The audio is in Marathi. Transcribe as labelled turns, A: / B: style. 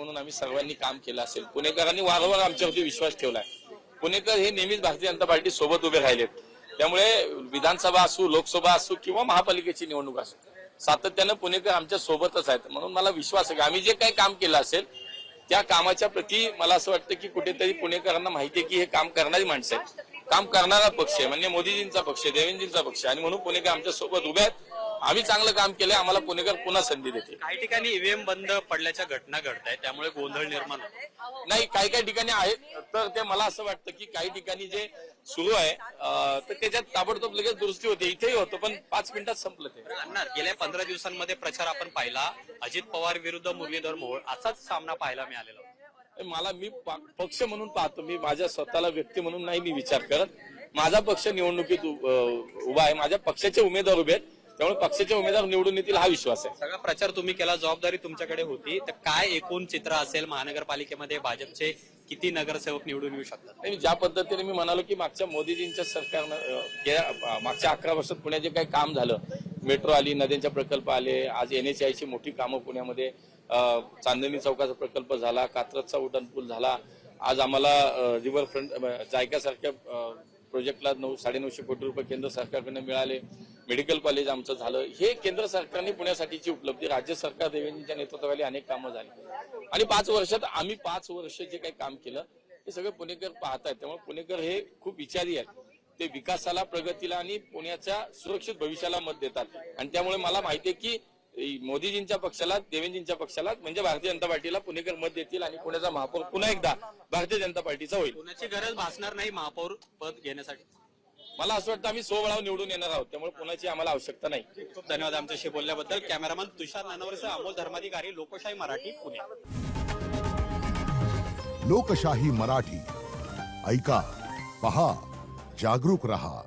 A: म्हणून आम्ही सर्वांनी काम केलं असेल, पुणेकरांनी वारंवार आमच्यावरती विश्वास ठेवलाय. पुणेकर हे नेहमीच भारतीय जनता पार्टी सोबत उभे राहिलेत. त्यामुळे विधानसभा असो, लोकसभा असो किंवा महापालिकेची निवडणूक असो, सातत्यानं पुणेकर आमच्या सोबतच आहेत. म्हणून मला विश्वास आहे की आम्ही जे काही काम केलं असेल त्या कामाच्या प्रती मला असं वाटतं की कुठेतरी पुणेकरांना माहिती आहे की हे काम करणारी माणसं आहेत, काम करणारा पक्ष आहे, म्हणजे मोदीजींचा पक्ष आहे, देवेंद्रजींचा पक्ष आहे, आणि म्हणून पुणेकर आमच्या सोबत उभे आहेत. आम्ही चांगलं काम केलंय, आम्हाला पुणेकर पुन्हा संधी देते.
B: काही ठिकाणी ईव्हीएम बंद पडल्याच्या घटना घडत आहेत, त्यामुळे गोंधळ निर्माण होतो.
A: नाही, काही काही ठिकाणी आहेत, तर ते मला असं वाटतं की काही ठिकाणी जे सुरू आहे तर त्याच्यात ताबडतोब लगेच दुरुस्ती होते. इथेही होतं, पण 5 मिनिटात संपलं ते.
B: अण्णा, गेल्या 15 दिवसांमध्ये प्रचार आपण पाहिला, अजित पवार विरुद्ध मुरलीधर मोहोळ असाच सामना पाहायला मिळालेला होता.
A: मी पक्ष म्हणून पाहतो, मी माझ्या स्वतःला व्यक्ती म्हणून नाही मी विचार करत. माझा पक्ष निवडणुकीत उभा आहे, माझ्या पक्षाचे उमेदवार उभे आहेत, त्यामुळे पक्षाचे उमेदवार निवडून येतील हा विश्वास आहे.
B: सगळा प्रचार तुम्ही केला, जबाबदारी तुमच्याकडे होती, तर काय एकूण चित्र असेल? महानगरपालिकेमध्ये भाजपचे किती नगरसेवक निवडून येऊ शकतात?
A: ज्या पद्धतीने मी म्हणालो की मागच्या मोदीजींच्या सरकारनं मागच्या 11 वर्षात पुण्यात जे काही काम झालं, मेट्रो आली, नद्यांचे प्रकल्प आले, आज NHAI ची मोठी कामं पुण्यामध्ये, चांदणी चौकाचा प्रकल्प झाला, कात्रजचा उड्डाणपूल झाला, आज आम्हाला रिव्हरफ्रंट जायकासारख्या प्रोजेक्टला 900-950 कोटी रुपये केंद्र सरकारकडून मिळाले, मेडिकल कॉलेज आमचं झालं. हे केंद्र सरकारने पुण्यासाठीची उपलब्धी, राज्य सरकार देवेंद्रजींच्या नेतृत्वाखाली अनेक कामं झाली, आणि 5 वर्षात आम्ही 5 वर्ष जे काही काम केलं हे सगळे पुणेकर पाहत आहेत. त्यामुळे पुणेकर हे खूप विचारी आहेत, ते विकासाला, प्रगतीला आणि पुण्याच्या सुरक्षित भविष्याला मत देतात. आणि त्यामुळे मला माहिती आहे की मोदीजींच्या पक्षाला, देवेंद्रजींच्या पक्षाला म्हणजे भारतीय जनता पार्टीला पुणेकर मत देतील, आणि पुण्याचा महापौर पुन्हा एकदा भारतीय जनता पार्टीचा होईल.
B: पुण्याची गरज भासणार नाही महापौर पद घेण्यासाठी.
A: मला असं वाटतं आम्ही स्वबळावर निवडून येणार आहोत, त्यामुळे पुण्याची आम्हाला आवश्यकता नाही.
B: खूप धन्यवाद आमच्याशी बोलल्याबद्दल. कॅमेरामन तुषार नानवरेसह अमोल धर्माधिकारी, लोकशाही मराठी, पुणे.
C: लोकशाही मराठी, ऐका, पहा, जागरूक रहा.